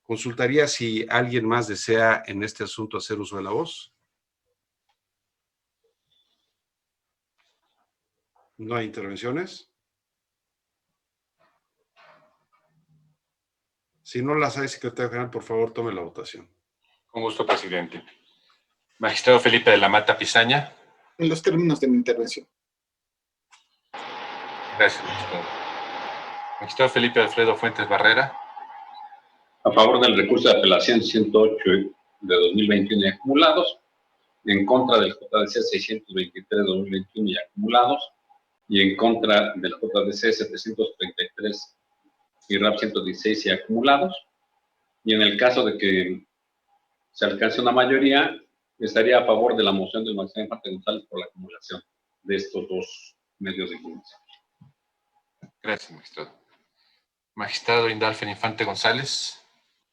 Consultaría si alguien más desea en este asunto hacer uso de la voz. ¿No hay intervenciones? Si no las hay, secretario general, por favor, tome la votación. Con gusto, presidente. Magistrado Felipe de la Mata Pizaña. En los términos de mi intervención. Gracias, magistrado. Magistrado Felipe Alfredo Fuentes Barrera. A favor del recurso de apelación 108 de 2021 y acumulados, en contra del JDC 623 de 2021 y acumulados, y en contra del JDC 733 y RAP 116 y acumulados. Y en el caso de que se alcance una mayoría, estaría a favor de la moción del magistrado Infante González por la acumulación de estos dos medios de impugnación. Gracias, magistrado. Magistrado Indalfer Infante González.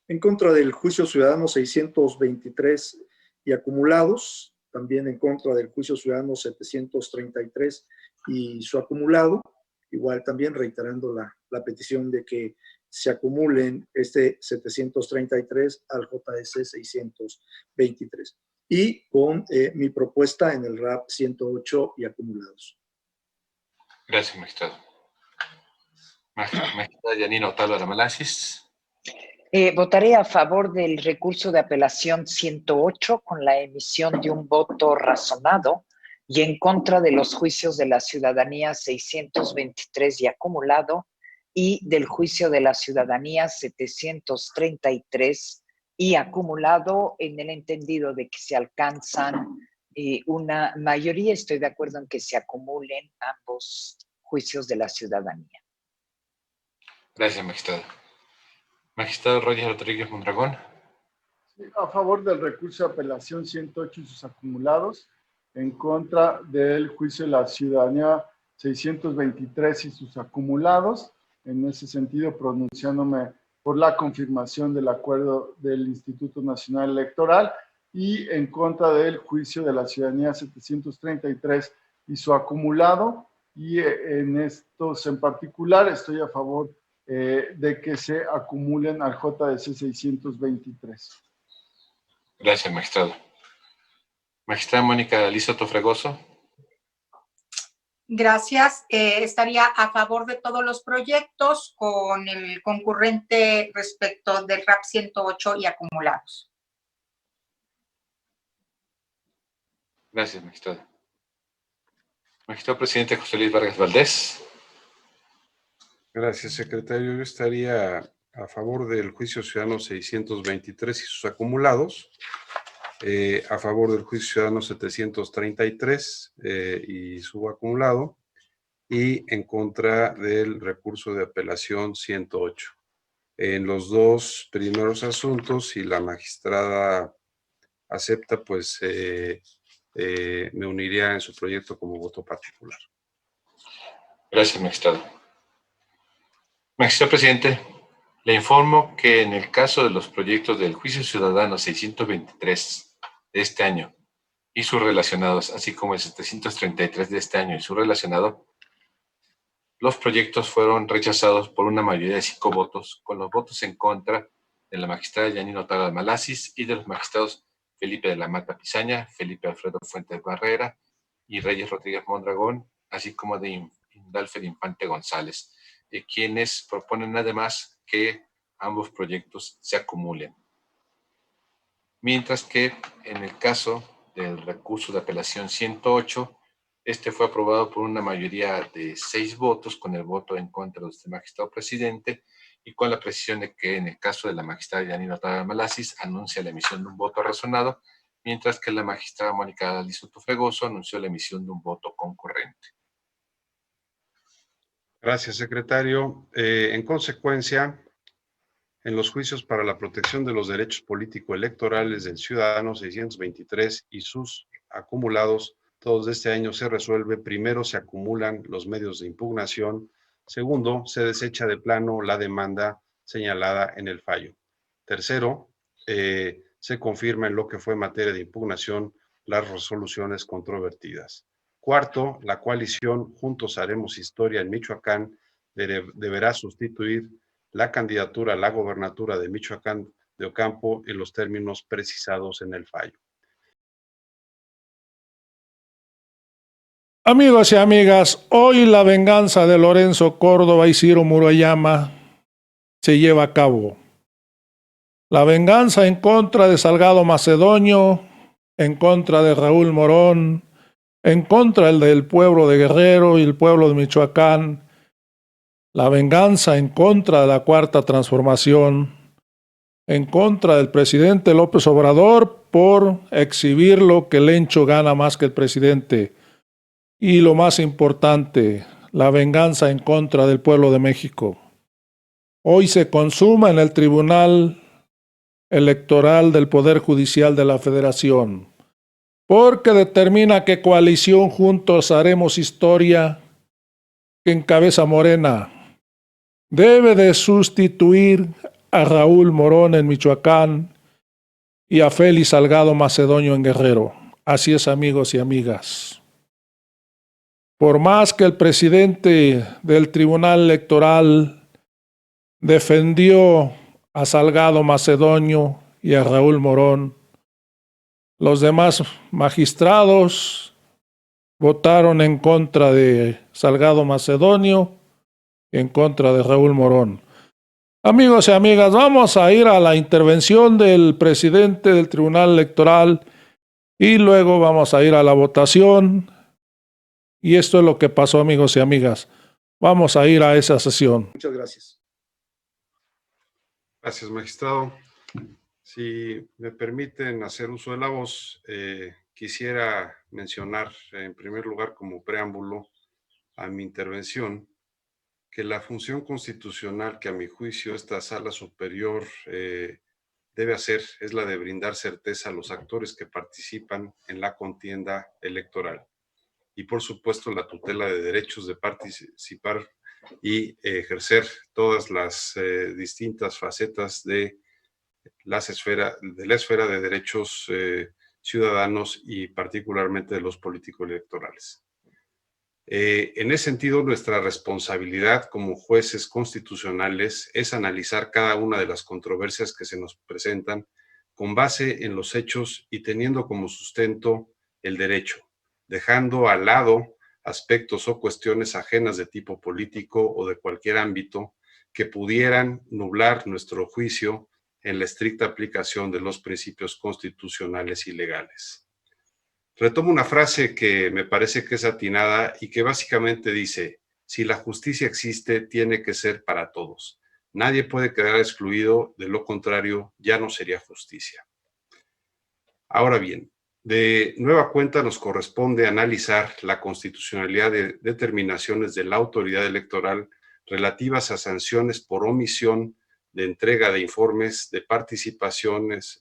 En contra del juicio ciudadano 623 y acumulados, también en contra del juicio ciudadano 733 y su acumulado, igual también reiterando la petición de que se acumulen este 733 al JS 623 y con mi propuesta en el RAP 108 y acumulados. Gracias, magistrado. Magistrada Yanina Otálvara Malasis. Votaré a favor del recurso de apelación 108 con la emisión de un voto razonado y en contra de los juicios de la ciudadanía 623 y acumulado y del juicio de la ciudadanía 733 y acumulado, en el entendido de que se alcanzan una mayoría. Estoy de acuerdo en que se acumulen ambos juicios de la ciudadanía. Gracias, magistrado. Magistrado Roger Rodríguez Mondragón. Sí, a favor del recurso de apelación 108 y sus acumulados, en contra del juicio de la ciudadanía 623 y sus acumulados, en ese sentido pronunciándome por la confirmación del acuerdo del Instituto Nacional Electoral y en contra del juicio de la ciudadanía 733 y su acumulado, y en estos en particular estoy a favor de que se acumulen al JDC 623. Gracias, magistrado. Magistrada Mónica Lizoto Fregoso. Gracias. Estaría a favor de todos los proyectos con el concurrente respecto del RAP 108 y acumulados. Gracias, magistrado. Magistrado presidente José Luis Vargas Valdés. Gracias, secretario. Yo estaría a favor del juicio ciudadano 623 y sus acumulados, a favor del juicio ciudadano 733 y su acumulado, y en contra del recurso de apelación 108. En los dos primeros asuntos, si la magistrada acepta, pues me uniría en su proyecto como voto particular. Gracias, magistrado. Magistrado presidente, le informo que en el caso de los proyectos del juicio ciudadano 623 de este año y sus relacionados, así como el 733 de este año y su relacionado, los proyectos fueron rechazados por una mayoría de 5 votos, con los votos en contra de la magistrada Yanina Otálvara Malasis y de los magistrados Felipe de la Mata Pizaña, Felipe Alfredo Fuentes Barrera y Reyes Rodríguez Mondragón, así como de Indalfer Infante González, quienes proponen además que ambos proyectos se acumulen. Mientras que en el caso del recurso de apelación 108, este fue aprobado por una mayoría de 6 votos, con el voto en contra de usted, magistrado presidente, y con la precisión de que en el caso de la magistrada Yanina Otálvara Malasis anuncia la emisión de un voto razonado, mientras que la magistrada Mónica Lizoto Fregoso anunció la emisión de un voto concurrente. Gracias, secretario. En consecuencia, en los juicios para la protección de los derechos político-electorales del ciudadano 623 y sus acumulados, todos de este año se resuelve. Primero, se acumulan los medios de impugnación. Segundo, se desecha de plano la demanda señalada en el fallo. Tercero, se confirma en lo que fue materia de impugnación las resoluciones controvertidas. Cuarto, la coalición Juntos Haremos Historia en Michoacán deberá sustituir la candidatura a la gobernatura de Michoacán de Ocampo en los términos precisados en el fallo. Amigos y amigas, hoy la venganza de Lorenzo Córdoba y Ciro Murayama se lleva a cabo. La venganza en contra de Salgado Macedonio, en contra de Raúl Morón, en contra del pueblo de Guerrero y el pueblo de Michoacán. La venganza en contra de la Cuarta Transformación, en contra del presidente López Obrador por exhibirlo que Lencho gana más que el presidente. Y lo más importante, la venganza en contra del pueblo de México. Hoy se consuma en el Tribunal Electoral del Poder Judicial de la Federación, porque determina que Coalición Juntos Haremos Historia, que encabeza Morena, debe de sustituir a Raúl Morón en Michoacán y a Félix Salgado Macedonio en Guerrero. Así es, amigos y amigas. Por más que el presidente del Tribunal Electoral defendió a Salgado Macedonio y a Raúl Morón, los demás magistrados votaron en contra de Salgado Macedonio y en contra de Raúl Morón. Amigos y amigas, vamos a ir a la intervención del presidente del Tribunal Electoral y luego vamos a ir a la votación. Y esto es lo que pasó, amigos y amigas. Vamos a ir a esa sesión. Muchas gracias. Gracias, magistrado. Si me permiten hacer uso de la voz, quisiera mencionar en primer lugar como preámbulo a mi intervención que la función constitucional que a mi juicio esta sala superior debe hacer es la de brindar certeza a los actores que participan en la contienda electoral. Y por supuesto la tutela de derechos de participar y ejercer todas las distintas facetas de la esfera de derechos ciudadanos y particularmente de los políticos electorales. En ese sentido, nuestra responsabilidad como jueces constitucionales es analizar cada una de las controversias que se nos presentan con base en los hechos y teniendo como sustento el derecho, dejando al lado aspectos o cuestiones ajenas de tipo político o de cualquier ámbito que pudieran nublar nuestro juicio en la estricta aplicación de los principios constitucionales y legales. Retomo una frase que me parece que es atinada y que básicamente dice: si la justicia existe, tiene que ser para todos. Nadie puede quedar excluido, de lo contrario, ya no sería justicia. Ahora bien, de nueva cuenta nos corresponde analizar la constitucionalidad de determinaciones de la autoridad electoral relativas a sanciones por omisión de entrega de informes de participantes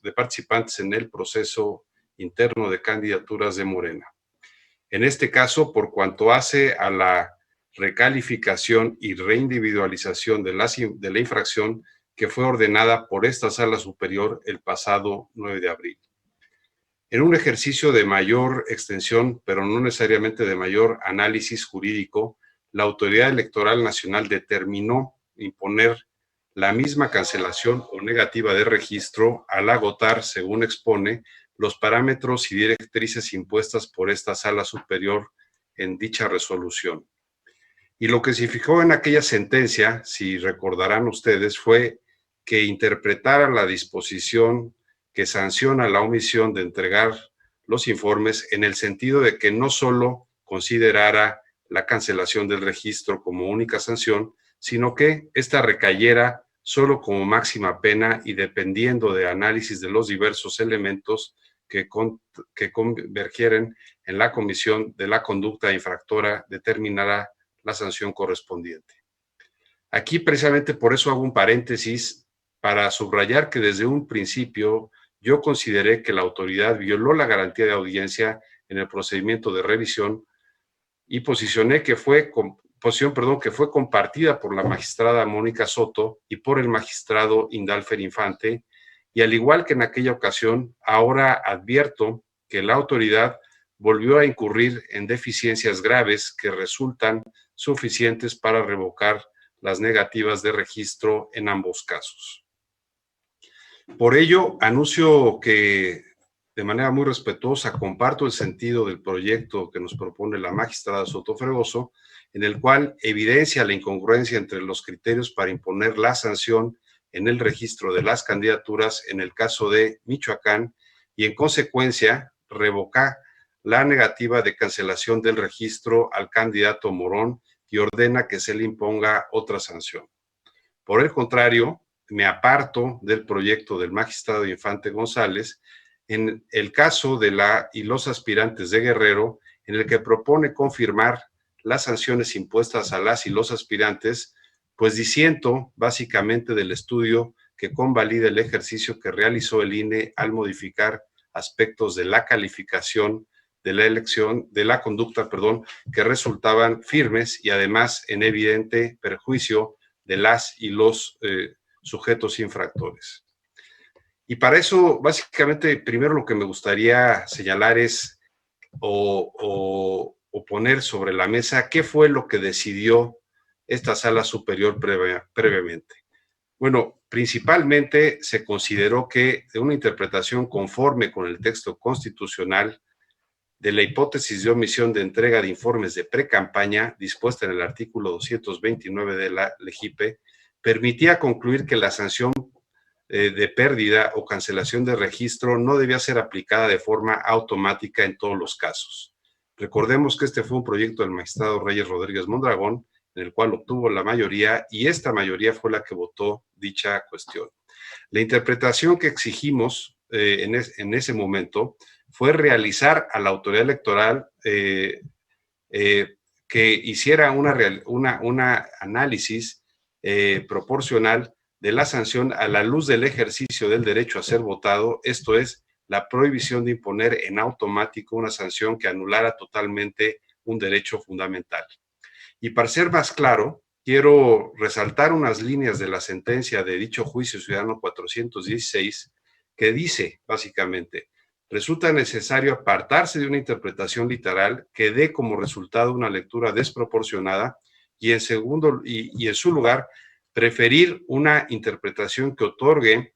en el proceso interno de candidaturas de Morena. En este caso, por cuanto hace a la recalificación y reindividualización de la infracción que fue ordenada por esta Sala Superior el pasado 9 de abril. En un ejercicio de mayor extensión, pero no necesariamente de mayor análisis jurídico, la Autoridad Electoral Nacional determinó imponer la misma cancelación o negativa de registro al agotar, según expone, los parámetros y directrices impuestas por esta Sala Superior en dicha resolución. Y lo que se fijó en aquella sentencia, si recordarán ustedes, fue que interpretara la disposición que sanciona la omisión de entregar los informes en el sentido de que no solo considerara la cancelación del registro como única sanción, sino que ésta recayera solo como máxima pena y dependiendo de análisis de los diversos elementos que convergieren en la comisión de la conducta infractora, determinará la sanción correspondiente. Aquí precisamente por eso hago un paréntesis para subrayar que desde un principio yo consideré que la autoridad violó la garantía de audiencia en el procedimiento de revisión y posicioné que fue compartida por la magistrada Mónica Soto y por el magistrado Indalfer Infante, y al igual que en aquella ocasión, ahora advierto que la autoridad volvió a incurrir en deficiencias graves que resultan suficientes para revocar las negativas de registro en ambos casos. Por ello, anuncio que de manera muy respetuosa comparto el sentido del proyecto que nos propone la magistrada Soto Fregoso, en el cual evidencia la incongruencia entre los criterios para imponer la sanción en el registro de las candidaturas en el caso de Michoacán y, en consecuencia, revoca la negativa de cancelación del registro al candidato Morón y ordena que se le imponga otra sanción. Por el contrario, me aparto del proyecto del magistrado Infante González en el caso de la y los aspirantes de Guerrero, en el que propone confirmar las sanciones impuestas a las y los aspirantes, pues disiento básicamente del estudio que convalida el ejercicio que realizó el INE al modificar aspectos de la calificación de la elección, de la conducta, que resultaban firmes y además en evidente perjuicio de las y los sujetos infractores. Y para eso, básicamente, primero lo que me gustaría señalar es o poner sobre la mesa qué fue lo que decidió esta sala superior previamente. Bueno, principalmente se consideró que de una interpretación conforme con el texto constitucional de la hipótesis de omisión de entrega de informes de precampaña dispuesta en el artículo 229 de la LEGIPE, permitía concluir que la sanción de pérdida o cancelación de registro no debía ser aplicada de forma automática en todos los casos. Recordemos que este fue un proyecto del magistrado Reyes Rodríguez Mondragón, en el cual obtuvo la mayoría, y esta mayoría fue la que votó dicha cuestión. La interpretación que exigimos en ese momento fue realizar a la autoridad electoral que hiciera una análisis proporcional de la sanción a la luz del ejercicio del derecho a ser votado, esto es, la prohibición de imponer en automático una sanción que anulara totalmente un derecho fundamental. Y para ser más claro, quiero resaltar unas líneas de la sentencia de dicho juicio ciudadano 416 que dice, básicamente, resulta necesario apartarse de una interpretación literal que dé como resultado una lectura desproporcionada y en su lugar preferir una interpretación que otorgue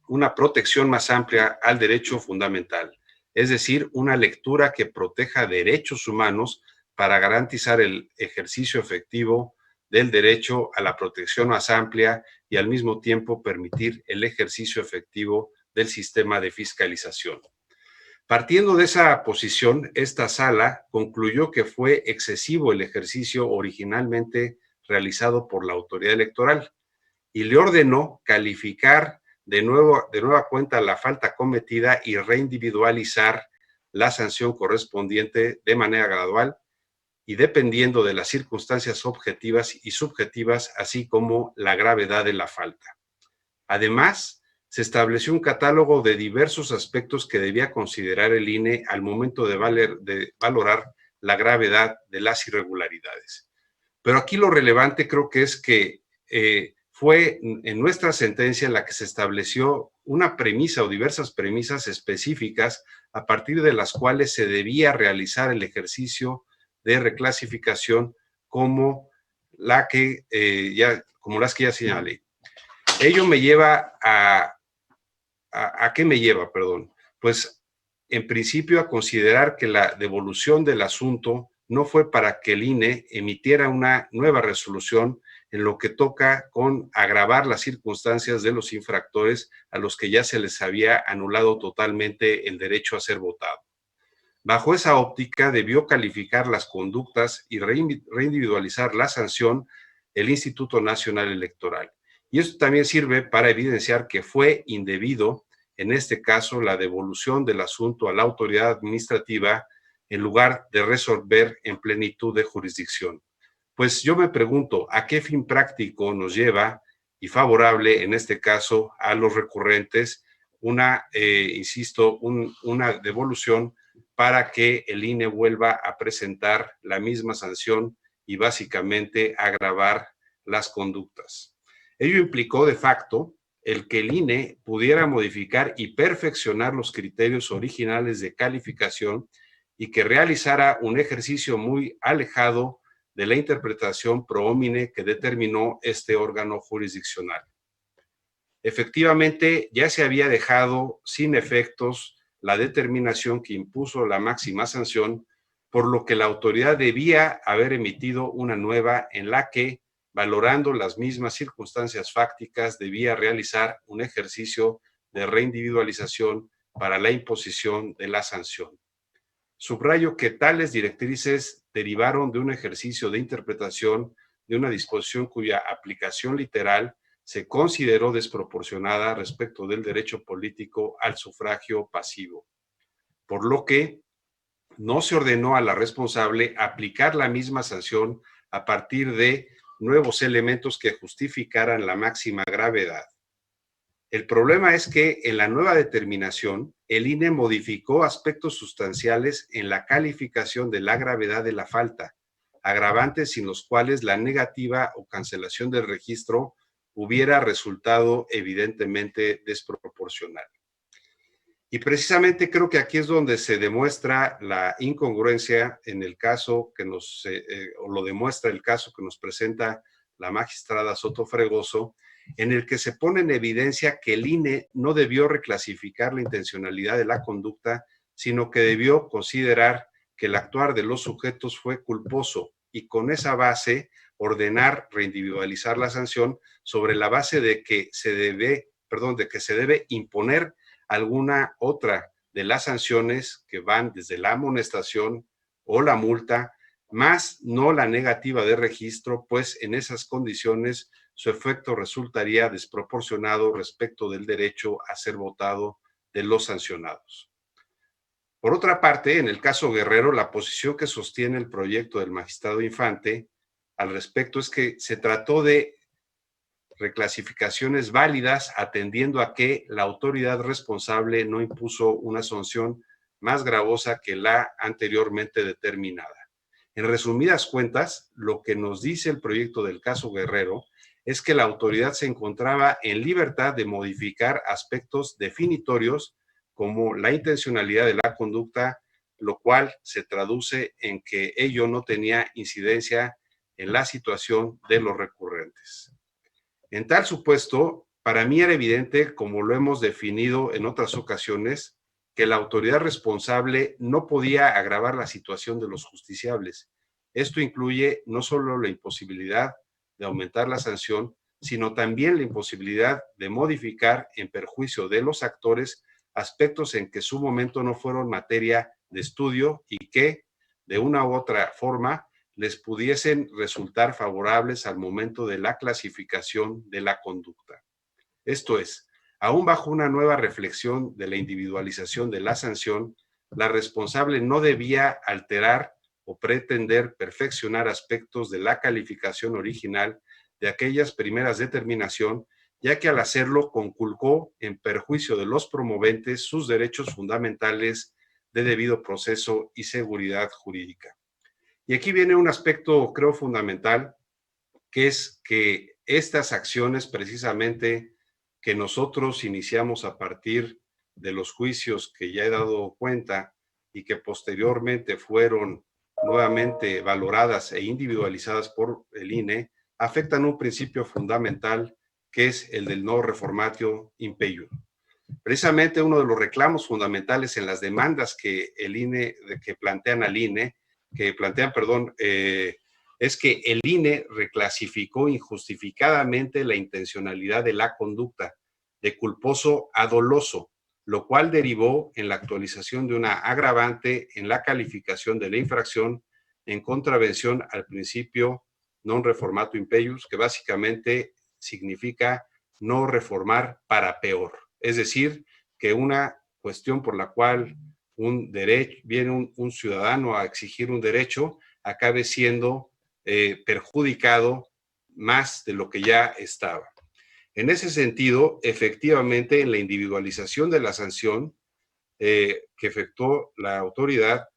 una protección más amplia al derecho fundamental, es decir, una lectura que proteja derechos humanos para garantizar el ejercicio efectivo del derecho a la protección más amplia y al mismo tiempo permitir el ejercicio efectivo del sistema de fiscalización. Partiendo de esa posición, esta sala concluyó que fue excesivo el ejercicio originalmente realizado por la autoridad electoral y le ordenó calificar de nueva cuenta la falta cometida y reindividualizar la sanción correspondiente de manera gradual y dependiendo de las circunstancias objetivas y subjetivas, así como la gravedad de la falta. Además, se estableció un catálogo de diversos aspectos que debía considerar el INE al momento de valorar la gravedad de las irregularidades. Pero aquí lo relevante creo que es que fue en nuestra sentencia en la que se estableció una premisa o diversas premisas específicas a partir de las cuales se debía realizar el ejercicio de reclasificación como las que ya señalé. Ello me lleva ¿a qué me lleva? Pues en principio a considerar que la devolución del asunto no fue para que el INE emitiera una nueva resolución en lo que toca con agravar las circunstancias de los infractores a los que ya se les había anulado totalmente el derecho a ser votado. Bajo esa óptica debió calificar las conductas y reindividualizar la sanción el Instituto Nacional Electoral. Y esto también sirve para evidenciar que fue indebido, en este caso, la devolución del asunto a la autoridad administrativa en lugar de resolver en plenitud de jurisdicción. Pues yo me pregunto, ¿a qué fin práctico nos lleva y favorable, en este caso, a los recurrentes, una devolución para que el INE vuelva a presentar la misma sanción y básicamente agravar las conductas? Ello implicó de facto el que el INE pudiera modificar y perfeccionar los criterios originales de calificación y que realizara un ejercicio muy alejado de la interpretación pro homine que determinó este órgano jurisdiccional. Efectivamente, ya se había dejado sin efectos la determinación que impuso la máxima sanción, por lo que la autoridad debía haber emitido una nueva en la que, valorando las mismas circunstancias fácticas, debía realizar un ejercicio de reindividualización para la imposición de la sanción. Subrayo que tales directrices derivaron de un ejercicio de interpretación de una disposición cuya aplicación literal se consideró desproporcionada respecto del derecho político al sufragio pasivo, por lo que no se ordenó a la responsable aplicar la misma sanción a partir de nuevos elementos que justificaran la máxima gravedad. El problema es que en la nueva determinación, el INE modificó aspectos sustanciales en la calificación de la gravedad de la falta, agravantes sin los cuales la negativa o cancelación del registro hubiera resultado evidentemente desproporcional. Y precisamente creo que aquí es donde se demuestra la incongruencia en el caso que o lo demuestra el caso que nos presenta la magistrada Soto Fregoso, en el que se pone en evidencia que el INE no debió reclasificar la intencionalidad de la conducta, sino que debió considerar que el actuar de los sujetos fue culposo y con esa base ordenar reindividualizar la sanción sobre la base de que se debe imponer alguna otra de las sanciones que van desde la amonestación o la multa, más no la negativa de registro, pues en esas condiciones su efecto resultaría desproporcionado respecto del derecho a ser votado de los sancionados. Por otra parte, en el caso Guerrero, la posición que sostiene el proyecto del magistrado Infante al respecto es que se trató de reclasificaciones válidas atendiendo a que la autoridad responsable no impuso una sanción más gravosa que la anteriormente determinada. En resumidas cuentas, lo que nos dice el proyecto del caso Guerrero es que la autoridad se encontraba en libertad de modificar aspectos definitorios como la intencionalidad de la conducta, lo cual se traduce en que ello no tenía incidencia en la situación de los recurrentes. En tal supuesto, para mí era evidente, como lo hemos definido en otras ocasiones, que la autoridad responsable no podía agravar la situación de los justiciables. Esto incluye no solo la imposibilidad de aumentar la sanción, sino también la imposibilidad de modificar en perjuicio de los actores aspectos en que su momento no fueron materia de estudio y que, de una u otra forma, les pudiesen resultar favorables al momento de la clasificación de la conducta. Esto es, aún bajo una nueva reflexión de la individualización de la sanción, la responsable no debía alterar o pretender perfeccionar aspectos de la calificación original de aquellas primeras determinación, ya que al hacerlo conculcó en perjuicio de los promoventes sus derechos fundamentales de debido proceso y seguridad jurídica. Y aquí viene un aspecto, creo, fundamental, que es que estas acciones precisamente que nosotros iniciamos a partir de los juicios que ya he dado cuenta y que posteriormente fueron nuevamente valoradas e individualizadas por el INE, afectan un principio fundamental que es el del no reformatio impeium. Precisamente uno de los reclamos fundamentales en las demandas que el INE, que plantean al INE, es que el INE reclasificó injustificadamente la intencionalidad de la conducta de culposo a doloso, lo cual derivó en la actualización de una agravante en la calificación de la infracción en contravención al principio non reformato impeius, que básicamente significa no reformar para peor. Es decir, que una cuestión por la cual viene un ciudadano a exigir un derecho, acabe siendo perjudicado más de lo que ya estaba. En ese sentido, efectivamente, en la individualización de la sanción que efectuó la autoridad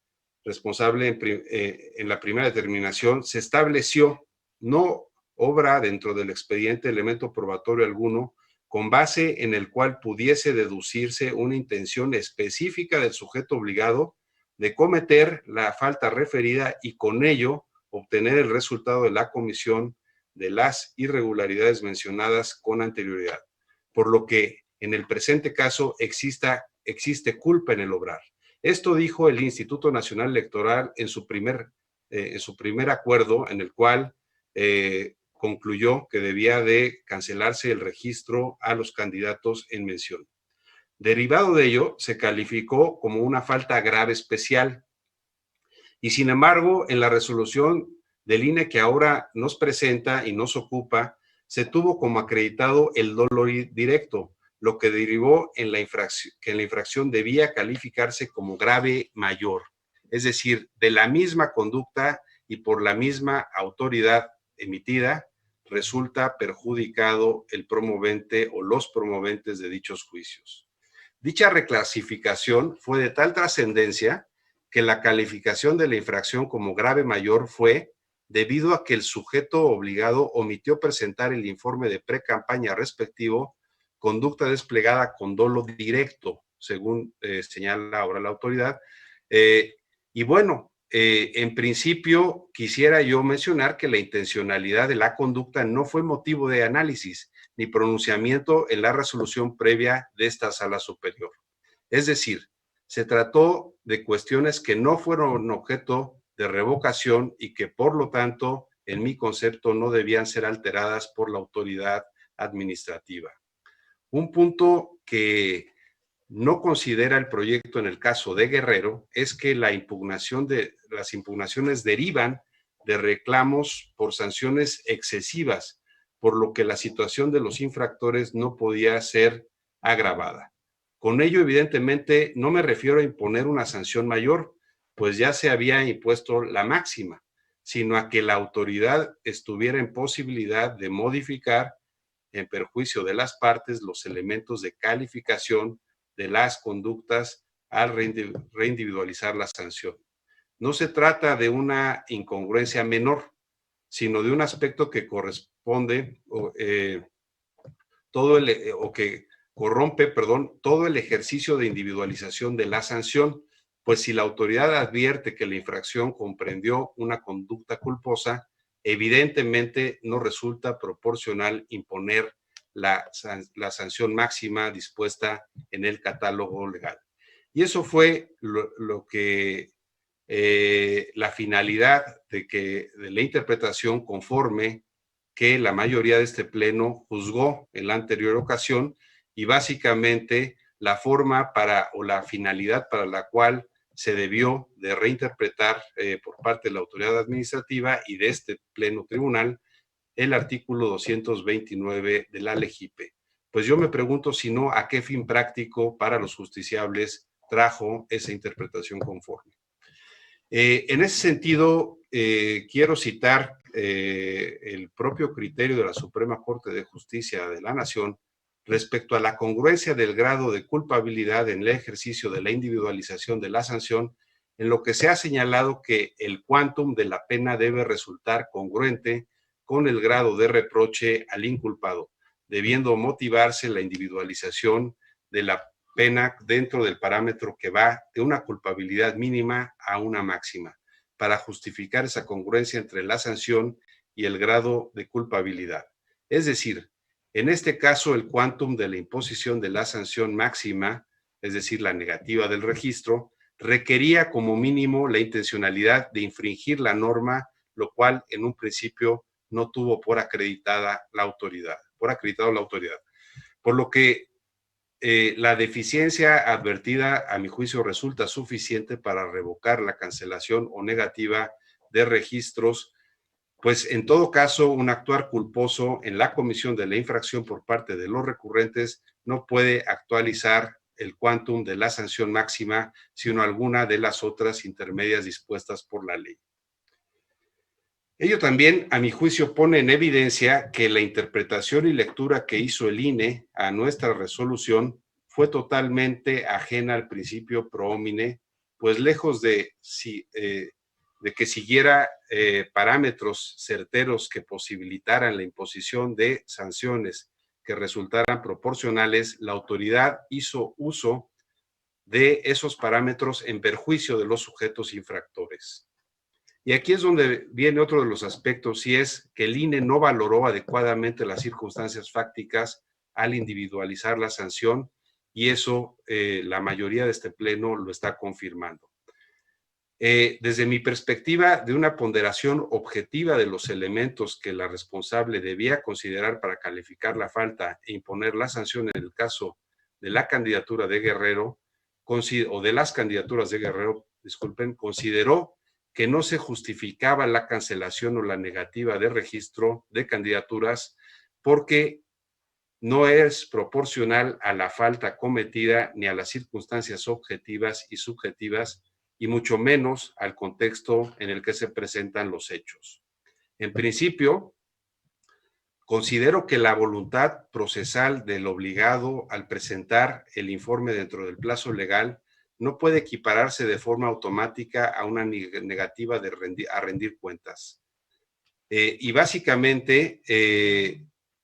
responsable en la primera determinación, se estableció, no obra dentro del expediente elemento probatorio alguno, con base en el cual pudiese deducirse una intención específica del sujeto obligado de cometer la falta referida y con ello obtener el resultado de la comisión de las irregularidades mencionadas con anterioridad. por lo que en el presente caso existe culpa en el obrar. Esto dijo el Instituto Nacional Electoral en su primer acuerdo, en el cual concluyó que debía de cancelarse el registro a los candidatos en mención. Derivado de ello, se calificó como una falta grave especial. Y sin embargo, en la resolución del INE que ahora nos presenta y nos ocupa, se tuvo como acreditado el dolo directo, lo que derivó en que la infracción debía calificarse como grave mayor. Es decir, de la misma conducta y por la misma autoridad emitida, resulta perjudicado el promovente o los promoventes de dichos juicios. Dicha reclasificación fue de tal trascendencia que la calificación de la infracción como grave mayor fue debido a que el sujeto obligado omitió presentar el informe de precampaña respectivo, conducta desplegada con dolo directo, según señala ahora la autoridad. Y bueno, en principio quisiera yo mencionar que la intencionalidad de la conducta no fue motivo de análisis ni pronunciamiento en la resolución previa de esta sala superior. Es decir, se trató de cuestiones que no fueron objeto de revocación y que por lo tanto, en mi concepto, no debían ser alteradas por la autoridad administrativa. Un punto que no considera el proyecto en el caso de Guerrero es que las impugnaciones derivan de reclamos por sanciones excesivas, por lo que la situación de los infractores no podía ser agravada. Con ello, evidentemente, no me refiero a imponer una sanción mayor, pues ya se había impuesto la máxima, sino a que la autoridad estuviera en posibilidad de modificar, en perjuicio de las partes, los elementos de calificación de las conductas al reindividualizar la sanción. No se trata de una incongruencia menor, sino de un aspecto que corresponde que corrompe todo el ejercicio de individualización de la sanción, pues si la autoridad advierte que la infracción comprendió una conducta culposa, evidentemente no resulta proporcional imponer la sanción máxima dispuesta en el catálogo legal. Y eso fue la finalidad de la interpretación conforme que la mayoría de este pleno juzgó en la anterior ocasión, y básicamente la forma o la finalidad para la cual se debió de reinterpretar por parte de la autoridad administrativa y de este pleno tribunal el artículo 229 de la LEGIPE. Pues yo me pregunto si no, ¿a qué fin práctico para los justiciables trajo esa interpretación conforme? En ese sentido, quiero citar el propio criterio de la Suprema Corte de Justicia de la Nación respecto a la congruencia del grado de culpabilidad en el ejercicio de la individualización de la sanción, en lo que se ha señalado que el quantum de la pena debe resultar congruente con el grado de reproche al inculpado, debiendo motivarse la individualización de la pena dentro del parámetro que va de una culpabilidad mínima a una máxima, para justificar esa congruencia entre la sanción y el grado de culpabilidad. Es decir, en este caso, el quantum de la imposición de la sanción máxima, es decir, la negativa del registro, requería como mínimo la intencionalidad de infringir la norma, lo cual en un principio no tuvo por acreditado la autoridad. Por lo que la deficiencia advertida, a mi juicio, resulta suficiente para revocar la cancelación o negativa de registros, pues en todo caso un actuar culposo en la comisión de la infracción por parte de los recurrentes no puede actualizar el quantum de la sanción máxima, sino alguna de las otras intermedias dispuestas por la ley. Ello también, a mi juicio, pone en evidencia que la interpretación y lectura que hizo el INE a nuestra resolución fue totalmente ajena al principio pro homine, pues lejos de que siguiera parámetros certeros que posibilitaran la imposición de sanciones que resultaran proporcionales, la autoridad hizo uso de esos parámetros en perjuicio de los sujetos infractores. Y aquí es donde viene otro de los aspectos, y es que el INE no valoró adecuadamente las circunstancias fácticas al individualizar la sanción, y eso la mayoría de este pleno lo está confirmando. Desde mi perspectiva, de una ponderación objetiva de los elementos que la responsable debía considerar para calificar la falta e imponer la sanción en el caso de la candidatura de Guerrero, o de las candidaturas de Guerrero, disculpen, consideró que no se justificaba la cancelación o la negativa de registro de candidaturas porque no es proporcional a la falta cometida ni a las circunstancias objetivas y subjetivas, y mucho menos al contexto en el que se presentan los hechos. En principio, considero que la voluntad procesal del obligado al presentar el informe dentro del plazo legal no puede equipararse de forma automática a una negativa a rendir cuentas. Y básicamente,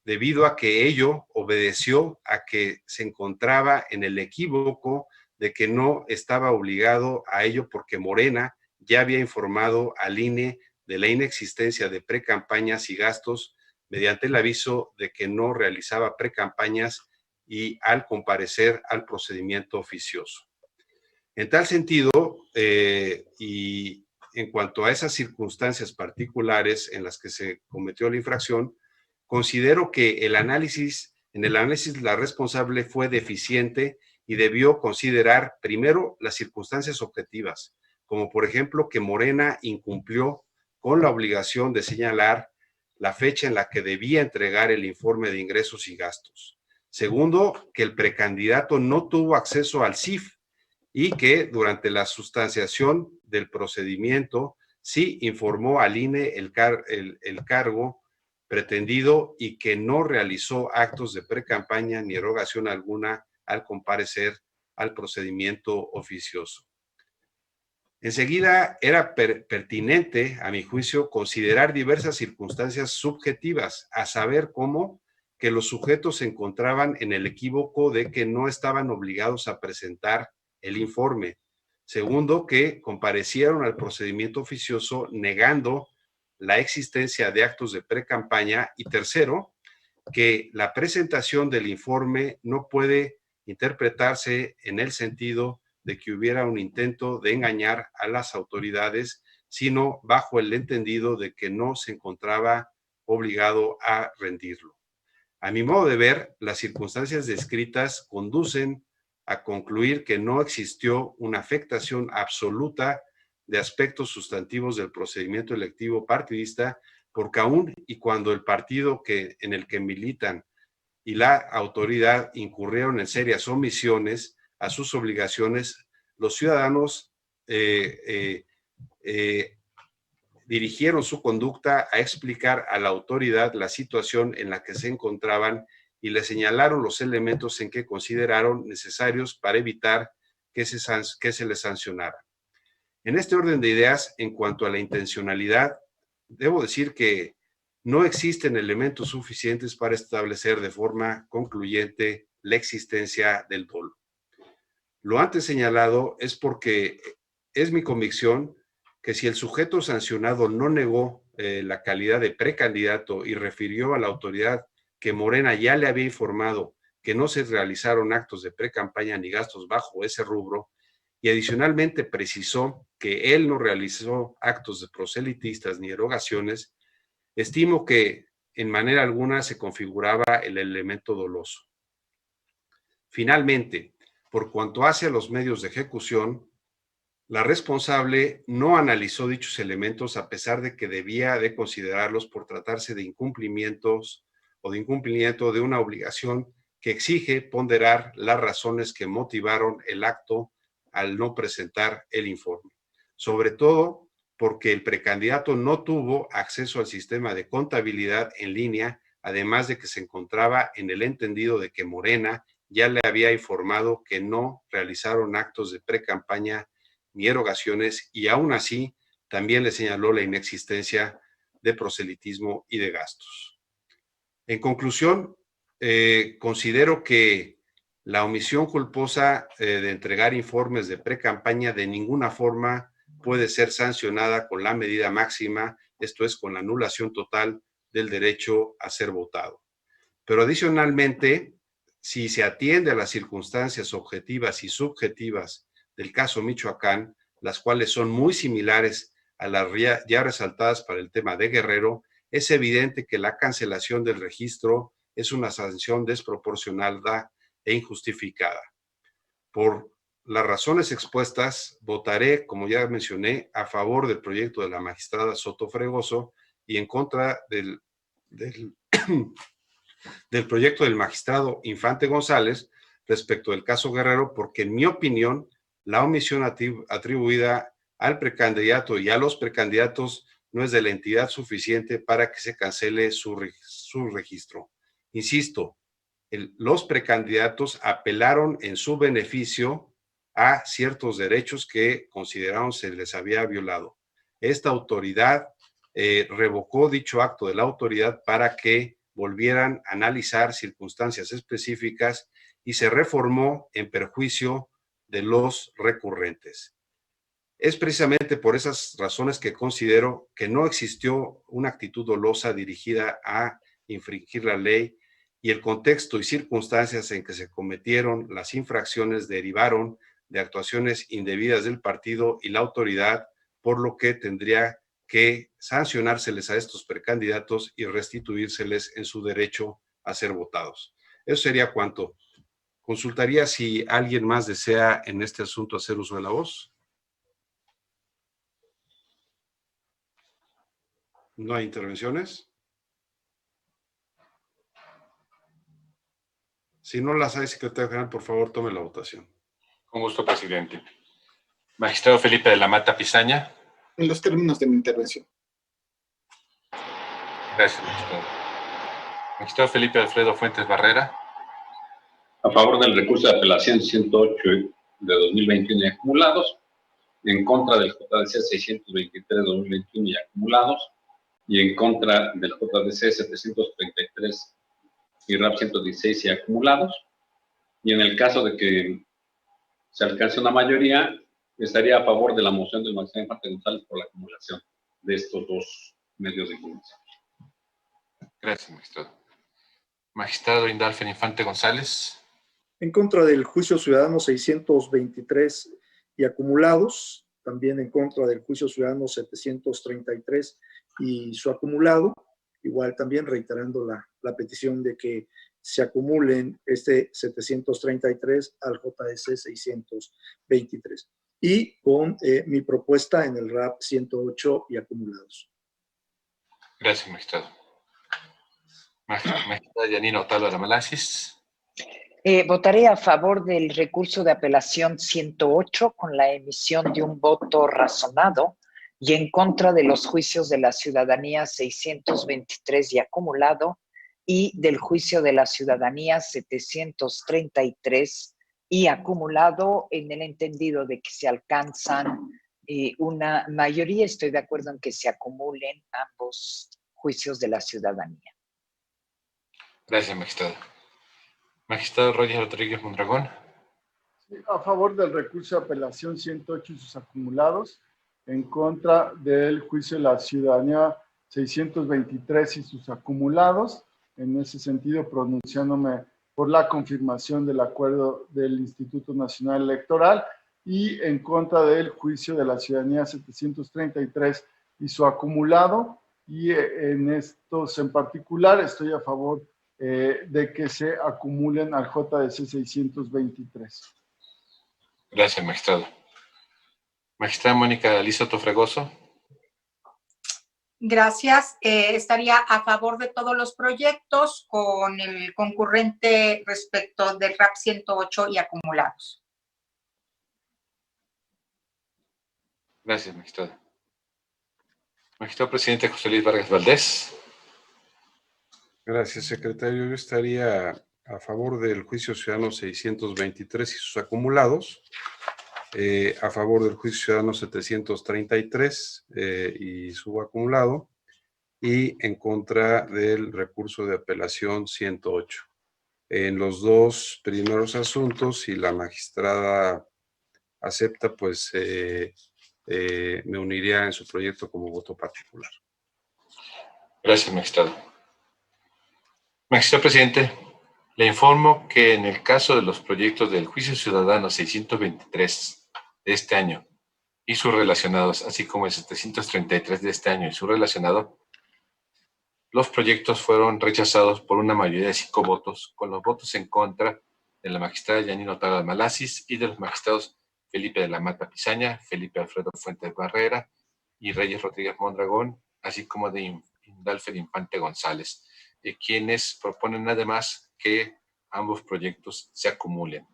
debido a que ello obedeció a que se encontraba en el equívoco de que no estaba obligado a ello porque Morena ya había informado al INE de la inexistencia de precampañas y gastos mediante el aviso de que no realizaba precampañas y al comparecer al procedimiento oficioso. En tal sentido, y en cuanto a esas circunstancias particulares en las que se cometió la infracción, considero que en el análisis la responsable fue deficiente y debió considerar primero las circunstancias objetivas, como por ejemplo que Morena incumplió con la obligación de señalar la fecha en la que debía entregar el informe de ingresos y gastos. Segundo, que el precandidato no tuvo acceso al CIF y que durante la sustanciación del procedimiento sí informó al INE el cargo pretendido y que no realizó actos de precampaña ni erogación alguna al comparecer al procedimiento oficioso. Enseguida, era pertinente, a mi juicio, considerar diversas circunstancias subjetivas, a saber cómo que los sujetos se encontraban en el equívoco de que no estaban obligados a presentar el informe. Segundo, que comparecieron al procedimiento oficioso negando la existencia de actos de precampaña. Y tercero, que la presentación del informe no puede interpretarse en el sentido de que hubiera un intento de engañar a las autoridades, sino bajo el entendido de que no se encontraba obligado a rendirlo. A mi modo de ver, las circunstancias descritas conducen a concluir que no existió una afectación absoluta de aspectos sustantivos del procedimiento electivo partidista, porque aún y cuando el partido en el que militan y la autoridad incurrieron en serias omisiones a sus obligaciones, los ciudadanos dirigieron su conducta a explicar a la autoridad la situación en la que se encontraban y le señalaron los elementos en que consideraron necesarios para evitar que se les sancionara. En este orden de ideas, en cuanto a la intencionalidad, debo decir que no existen elementos suficientes para establecer de forma concluyente la existencia del dolo. Lo antes señalado es porque es mi convicción que si el sujeto sancionado no negó la calidad de precandidato y refirió a la autoridad que Morena ya le había informado que no se realizaron actos de precampaña ni gastos bajo ese rubro, y adicionalmente precisó que él no realizó actos de proselitistas ni erogaciones, estimo que en manera alguna se configuraba el elemento doloso. Finalmente, por cuanto hace a los medios de ejecución, la responsable no analizó dichos elementos a pesar de que debía de considerarlos por tratarse de incumplimientos o de incumplimiento de una obligación que exige ponderar las razones que motivaron el acto al no presentar el informe. Sobre todo porque el precandidato no tuvo acceso al sistema de contabilidad en línea, además de que se encontraba en el entendido de que Morena ya le había informado que no realizaron actos de precampaña ni erogaciones, y aún así también le señaló la inexistencia de proselitismo y de gastos. En conclusión, considero que la omisión culposa de entregar informes de precampaña de ninguna forma puede ser sancionada con la medida máxima, esto es, con la anulación total del derecho a ser votado. Pero adicionalmente, si se atiende a las circunstancias objetivas y subjetivas del caso Michoacán, las cuales son muy similares a las ya resaltadas para el tema de Guerrero, es evidente que la cancelación del registro es una sanción desproporcionada e injustificada. Por las razones expuestas, votaré, como ya mencioné, a favor del proyecto de la magistrada Soto Fregoso y en contra del proyecto del magistrado Infante González respecto del caso Guerrero, porque en mi opinión, la omisión atribuida al precandidato y a los precandidatos no es de la entidad suficiente para que se cancele su registro. Insisto, los precandidatos apelaron en su beneficio a ciertos derechos que consideraron se les había violado. Esta autoridad revocó dicho acto de la autoridad para que volvieran a analizar circunstancias específicas y se reformó en perjuicio de los recurrentes. Es precisamente por esas razones que considero que no existió una actitud dolosa dirigida a infringir la ley y el contexto y circunstancias en que se cometieron las infracciones derivaron de actuaciones indebidas del partido y la autoridad, por lo que tendría que sancionárseles a estos precandidatos y restituírseles en su derecho a ser votados. Eso sería cuanto. Consultaría si alguien más desea en este asunto hacer uso de la voz. ¿No hay intervenciones? Si no las hay, secretario general, por favor, tome la votación. Con gusto, presidente. Magistrado Felipe de la Mata Pizaña. En los términos de mi intervención. Gracias, magistrado. Magistrado Felipe Alfredo Fuentes Barrera. A favor del recurso de apelación 108 de 2021 y acumulados, en contra del JDC 623 de 2021 y acumulados, y en contra del JDC 733 y RAP 116 y acumulados. Y en el caso de que se alcance una mayoría, estaría a favor de la moción del magistrado Infante González por la acumulación de estos dos medios de comunicación. Gracias, magistrado. Magistrado Indalfen Infante González. En contra del juicio ciudadano 623 y acumulados, también en contra del juicio ciudadano 733 y su acumulado, igual también reiterando la petición de que se acumulen este 733 al JS 623 y con mi propuesta en el RAP 108 y acumulados. Gracias, magistrado. Magistrada Yanina Otálvaro Malasis. Votaré a favor del recurso de apelación 108 con la emisión de un voto razonado y en contra de los juicios de la ciudadanía 623 y acumulado y del juicio de la ciudadanía 733 y acumulado en el entendido de que se alcanzan una mayoría. Estoy de acuerdo en que se acumulen ambos juicios de la ciudadanía. Gracias, magistrado. Magistrado Roger Rodríguez Mondragón. Sí, a favor del recurso de apelación 108 y sus acumulados, en contra del juicio de la ciudadanía 623 y sus acumulados, en ese sentido pronunciándome por la confirmación del acuerdo del Instituto Nacional Electoral y en contra del juicio de la ciudadanía 733 y su acumulado, y en estos en particular estoy a favor de que se acumulen al JDC 623. Gracias, magistrado. Magistrada Mónica Lizoto Fregoso. Gracias. Estaría a favor de todos los proyectos con el concurrente respecto del RAP 108 y acumulados. Gracias, magistrado. Magistrado presidente José Luis Vargas Valdés. Gracias, secretario. Yo estaría a favor del juicio ciudadano 623 y sus acumulados, a favor del juicio ciudadano 733 y su acumulado, y en contra del recurso de apelación 108. En los dos primeros asuntos, si la magistrada acepta, pues me uniría en su proyecto como voto particular. Gracias, magistrado. Magistrado presidente, Le informo que en el caso de los proyectos del Juicio Ciudadano 623 de este año y sus relacionados, así como el 733 de este año y su relacionado, los proyectos fueron rechazados por una mayoría de 5 votos, con los votos en contra de la magistrada Yanino Otálvaro Malasis y de los magistrados Felipe de la Mata Pizaña, Felipe Alfredo Fuentes Barrera y Reyes Rodríguez Mondragón, así como de Indalfer Infante González, quienes proponen además que ambos proyectos se acumulen.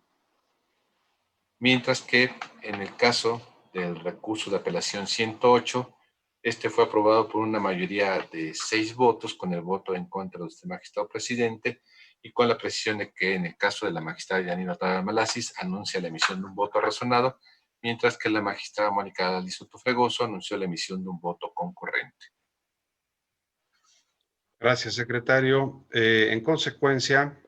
Mientras que en el caso del recurso de apelación 108, este fue aprobado por una mayoría de 6 votos, con el voto en contra del magistrado presidente y con la precisión de que en el caso de la magistrada Yanino Otálvaro Malasis anuncia la emisión de un voto razonado, mientras que la magistrada Mónica Alisoto Fregoso anunció la emisión de un voto concurrente. Gracias, secretario. En consecuencia,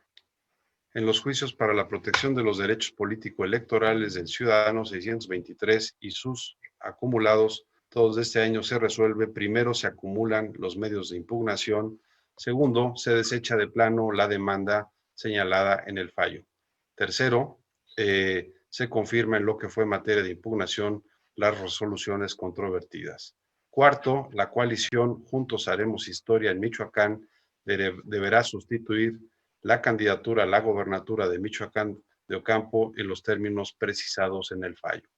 en los juicios para la protección de los derechos político-electorales del ciudadano 623 y sus acumulados, todos de este año se resuelve. Primero, se acumulan los medios de impugnación. Segundo, se desecha de plano la demanda señalada en el fallo. Tercero, se confirma en lo que fue materia de impugnación las resoluciones controvertidas. Cuarto, la coalición Juntos Haremos Historia en Michoacán deberá sustituir la candidatura a la gobernatura de Michoacán de Ocampo en los términos precisados en el fallo.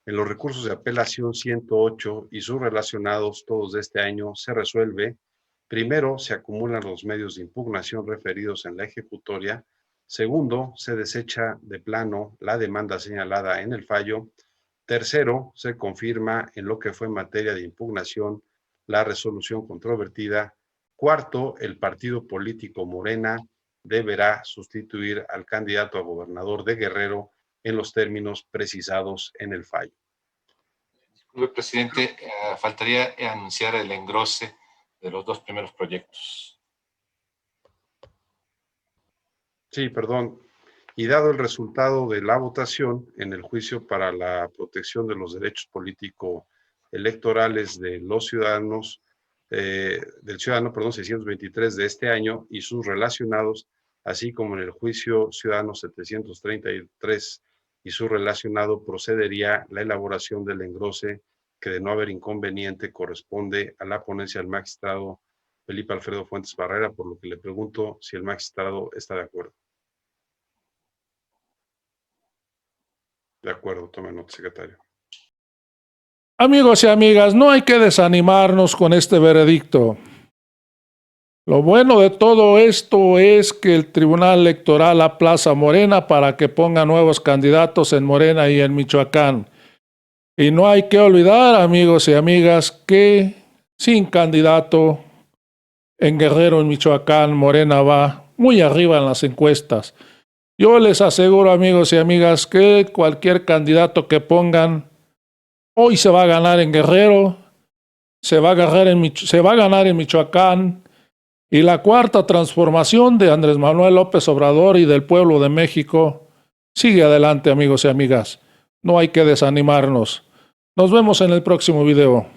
En los recursos de apelación 108 y sus relacionados, todos de este año, se resuelve. Primero, se acumulan los medios de impugnación referidos en la ejecutoria. Segundo, se desecha de plano la demanda señalada en el fallo. Tercero, se confirma en lo que fue materia de impugnación la resolución controvertida. Cuarto, el partido político Morena deberá sustituir al candidato a gobernador de Guerrero en los términos precisados en el fallo. Disculpe, presidente, faltaría anunciar el engrose de los 2 primeros proyectos. Sí, perdón. Y dado el resultado de la votación en el juicio para la protección de los derechos político-electorales de los ciudadanos, del ciudadano, 623 de este año y sus relacionados, así como en el juicio ciudadano 733 y su relacionado, procedería la elaboración del engrose que, de no haber inconveniente, corresponde a la ponencia del magistrado Felipe Alfredo Fuentes Barrera, por lo que le pregunto si el magistrado está de acuerdo. De acuerdo, tome nota, secretario. Amigos y amigas, no hay que desanimarnos con este veredicto. Lo bueno de todo esto es que el Tribunal Electoral aplaza a Morena para que ponga nuevos candidatos en Morena y en Michoacán. Y no hay que olvidar, amigos y amigas, que sin candidato en Guerrero, en Michoacán, Morena va muy arriba en las encuestas. Yo les aseguro, amigos y amigas, que cualquier candidato que pongan hoy se va a ganar en Guerrero, se va a ganar en Michoacán, y la cuarta transformación de Andrés Manuel López Obrador y del pueblo de México sigue adelante, amigos y amigas. No hay que desanimarnos. Nos vemos en el próximo video.